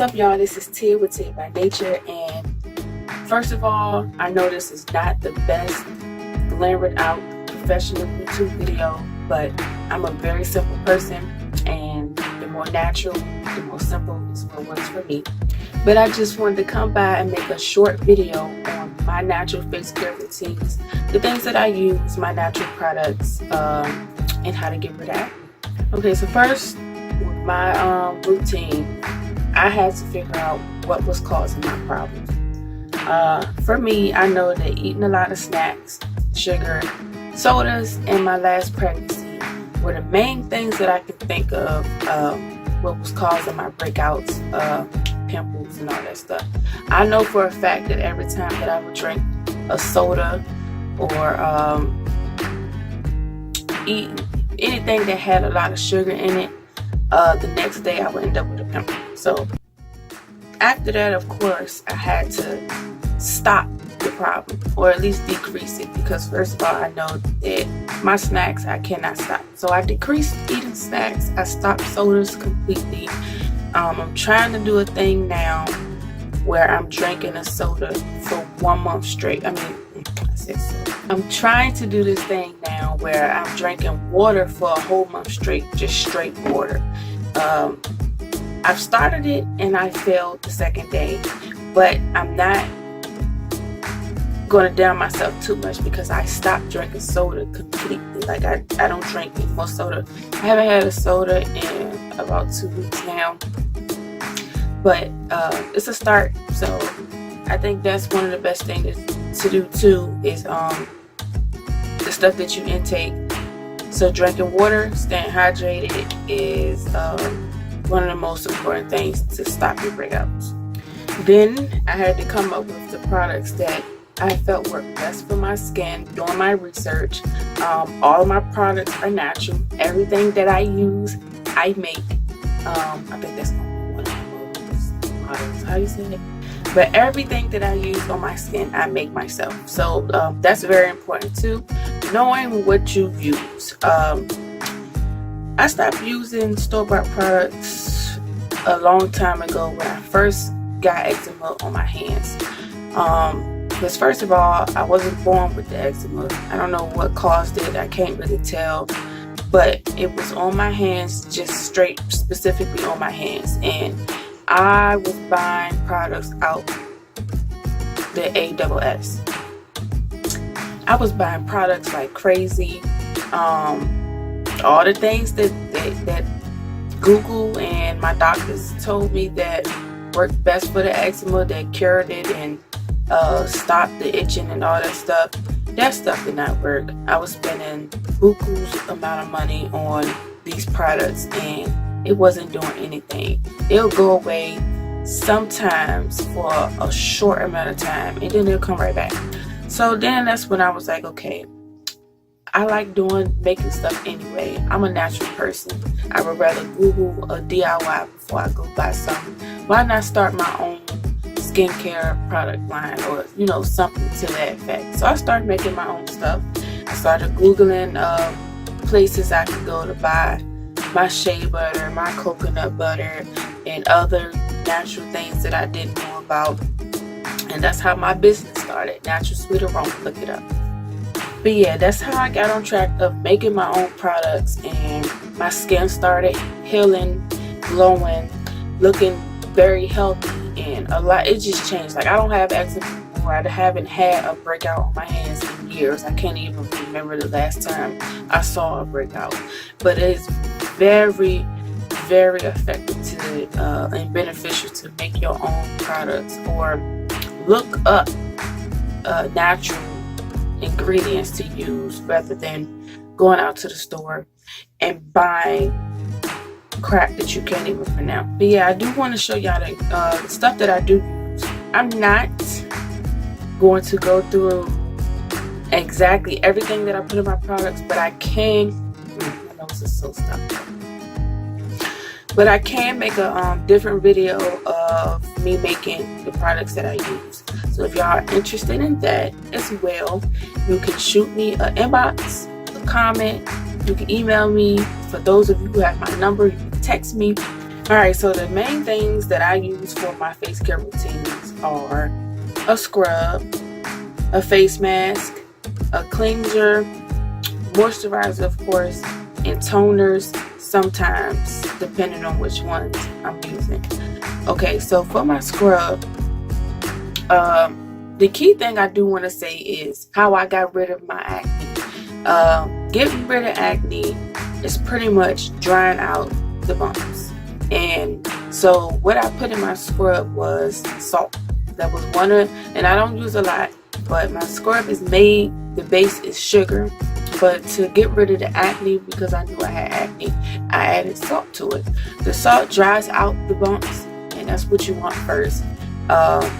up, y'all? This is Tia with Tia by Nature, and first of all, I know this is not the best glamored out professional YouTube video, but I'm a very simple person, and the more natural, the more simple is what works for me. But I just wanted to come by and make a short video on my natural face care routines, the things that I use, my natural products, and how to get rid of acne. Okay, so first, with my routine, I had to figure out what was causing my problem. For me, I know that eating a lot of snacks, sugar, sodas, and my last pregnancy were the main things that I could think of what was causing my breakouts, pimples, and all that stuff. I know for a fact that every time that I would drink a soda or eat anything that had a lot of sugar in it, the next day I would end up with a pimple. So after that, of course, I had to stop the problem, or at least decrease it, because first of all, I know that my snacks I cannot stop. So I decreased eating snacks. I stopped sodas completely. I'm trying to do a thing now where I'm drinking a soda for 1 month straight. I'm trying to do this thing now where I'm drinking water for a whole month straight, just straight water. I've started it and I failed the second day, but I'm not going to down myself too much because I stopped drinking soda completely. Like I don't drink any more soda. I haven't had a soda in about 2 weeks now, but it's a start. So I think that's one of the best things to do too, is the stuff that you intake. So drinking water, staying hydrated is one of the most important things to stop your breakouts. Then I had to come up with the products that I felt worked best for my skin. Doing my research, all of my products are natural. Everything that I use, I make. I think that's one of my models. How you say it? But everything that I use on my skin, I make myself. So that's very important too. Knowing what you use. I stopped using store-bought products a long time ago when I first got eczema on my hands. Because first of all, I wasn't born with the eczema. I don't know what caused it. I can't really tell. But it was on my hands, just straight, specifically on my hands. And I was buying products out the ASS. I was buying products like crazy. All the things that Google and my doctors told me that worked best for the eczema, that cured it and stopped the itching and all that stuff did not work. I was spending buku's amount of money on these products and it wasn't doing anything. It'll go away sometimes for a short amount of time and then it'll come right back. So then that's when I was like, okay, I like making stuff anyway. I'm a natural person. I would rather Google a DIY before I go buy something. Why not start my own skincare product line, or something to that effect? So I started making my own stuff. I started Googling places I could go to buy my shea butter, my coconut butter, and other natural things that I didn't know about. And that's how my business started, Natural Sweet Aroma. Look it up. But yeah, that's how I got on track of making my own products, and my skin started healing, glowing, looking very healthy, and a lot. It just changed. Like I don't have eczema anymore. I haven't had a breakout on my hands in years. I can't even remember the last time I saw a breakout. But it's very, very effective and beneficial to make your own products, or look up natural ingredients to use rather than going out to the store and buying crap that you can't even pronounce. But yeah, I do want to show y'all the stuff that I do use. I'm not going to go through exactly everything that I put in my products, but I can. My nose is so stuck. But I can make a different video of me making the products that I use. So if y'all are interested in that as well, you can shoot me an inbox, a comment. You can email me. For those of you who have my number, you can text me. Alright, so the main things that I use for my face care routines are a scrub, a face mask, a cleanser, moisturizer of course, and toners sometimes depending on which ones I'm using. Okay, so for my scrub, the key thing I do want to say is how I got rid of my acne. Getting rid of acne is pretty much drying out the bumps. And so what I put in my scrub was salt. That was one of, and I don't use a lot, but my scrub is made, the base is sugar. But to get rid of the acne, because I knew I had acne, I added salt to it. The salt dries out the bumps, and that's what you want first.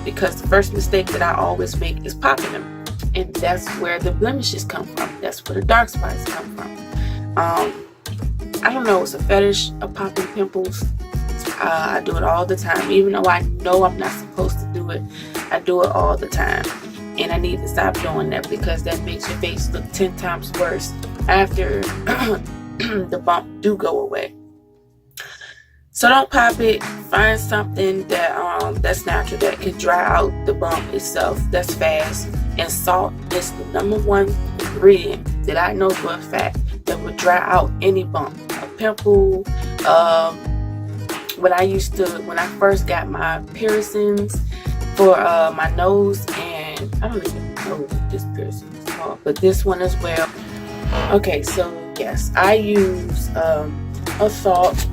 Because the first mistake that I always make is popping them, and that's where the blemishes come from. That's where the dark spots come from. I don't know, it's a fetish of popping pimples. I do it all the time, even though I know I'm not supposed to do it. I do it all the time, and I need to stop doing that because that makes your face look 10 times worse after the bump do go away. So don't pop it. Find something that that's natural, that can dry out the bump itself, that's fast. And salt is the #1 ingredient that I know for a fact that would dry out any bump, a pimple. When I first got my piercings for my nose, and I don't even know what this piercing is called, but this one as well. Okay, so yes, I use a salt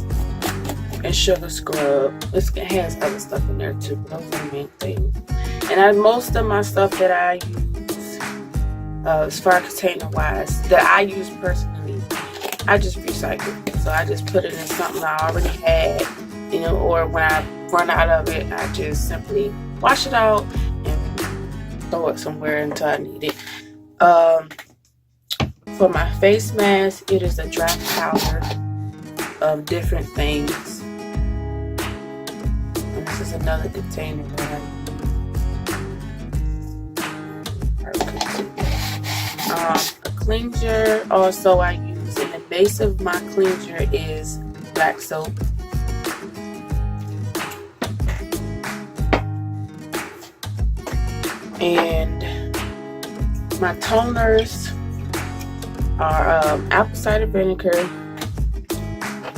and sugar scrub. It has other stuff in there too, but those are the main things. And most of my stuff that I use, as far as container wise, that I use personally, I just recycle. So I just put it in something I already had, you know, or when I run out of it, I just simply wash it out and throw it somewhere until I need it. For my face mask, it is a dry powder of different things. And this is another container that I use. A cleanser also I use, and the base of my cleanser is black soap. And my toners are apple cider vinegar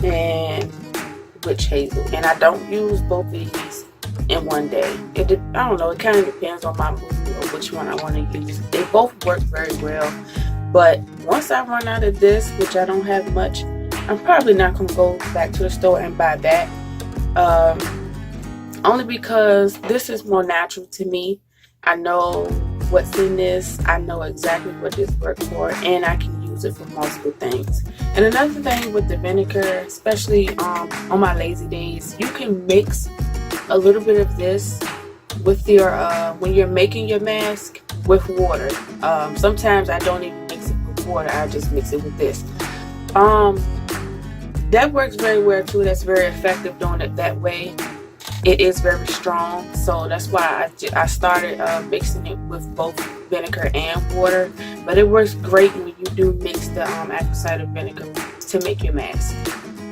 and witch hazel. And I don't use both of these in one day. I don't know, it kind of depends on my mood or which one I want to use. They both work very well, but once I run out of this, which I don't have much, I'm probably not going to go back to the store and buy that. Only because this is more natural to me. I know what's in this. I know exactly what this works for, and I can use it for multiple things. And another thing with the vinegar, especially on my lazy days, you can mix a little bit of this with your when you're making your mask with water. Sometimes I don't even mix it with water, I just mix it with this. That works very well too. That's very effective doing it that way. It is very strong, so that's why I started mixing it with both vinegar and water. But it works great when you do mix the apple cider vinegar to make your mask.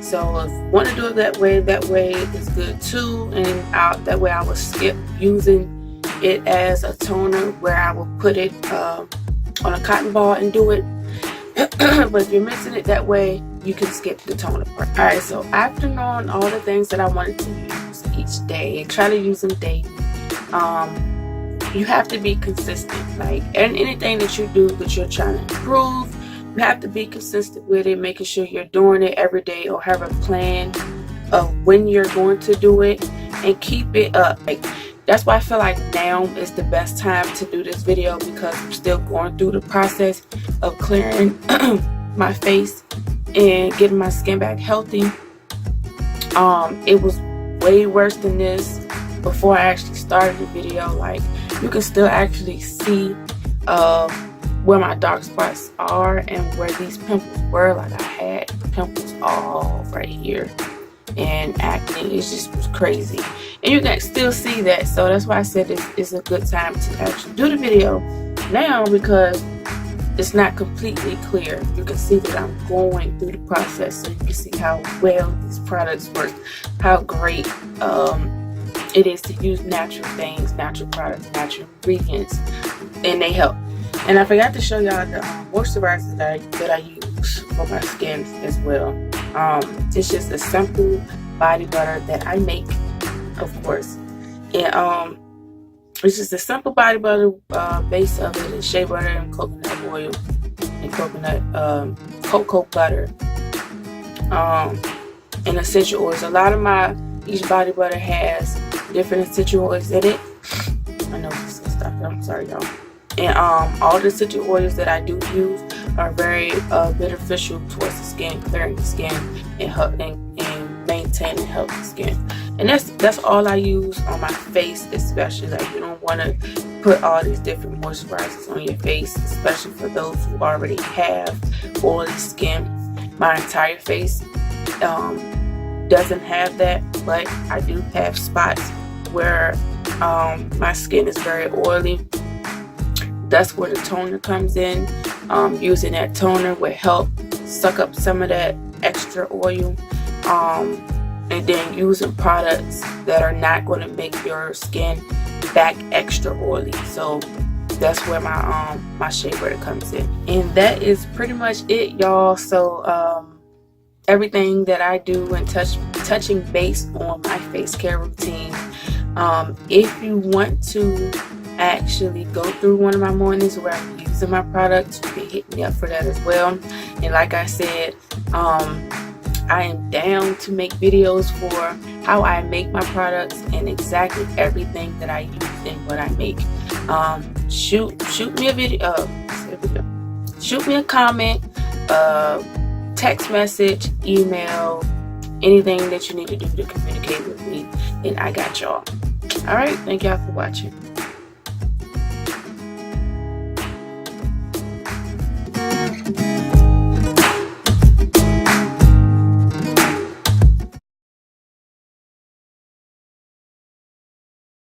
So if you want to do it that way is good too. And that way I will skip using it as a toner, where I will put it on a cotton ball and do it. But if you're mixing it that way, you can skip the toner part. Alright, so after knowing all the things that I wanted to use each day, and try to use them daily, you have to be consistent. Like, and anything that you do that you're trying to improve, you have to be consistent with it, making sure you're doing it every day, or have a plan of when you're going to do it, and keep it up. Like, that's why I feel like now is the best time to do this video, because I'm still going through the process of clearing my face and getting my skin back healthy. It was way worse than this before I actually started the video. Like, you can still actually see where my dark spots are and where these pimples were. Like, I had pimples all right here, and acne, it just was crazy. And you can still see that, so that's why I said it's a good time to actually do the video now, because it's not completely clear. You can see that I'm going through the process, so you can see how well these products work, how great it is to use natural things, natural products, natural ingredients, and they help. And I forgot to show y'all the moisturizer that I use for my skin as well. It's just a simple body butter that I make, of course, and it's just a simple body butter. Base of it is shea butter and coconut oil and cocoa butter, and essential oils. A lot of each body butter has different essential oils in it. I know this is stuff. I'm sorry, y'all. And all the essential oils that I do use are very beneficial towards the skin, clearing the skin, and maintaining healthy skin. And that's all I use on my face, especially. Like, you don't want to put all these different moisturizers on your face, especially for those who already have oily skin. My entire face doesn't have that, but I do have spots where my skin is very oily. That's where the toner comes in. Using that toner will help suck up some of that extra oil. And then using products that are not going to make your skin back extra oily. So that's where my shea butter comes in. And that is pretty much it, y'all. So everything that I do and touching base on my face care routine. If you want to actually go through one of my mornings where I'm using my products, you can hit me up for that as well. And like I said, I am down to make videos for how I make my products and exactly everything that I use and what I make. Shoot me a video, shoot me a comment, text message, email, anything that you need to do to communicate with me, and I got y'all. All right, thank y'all for watching.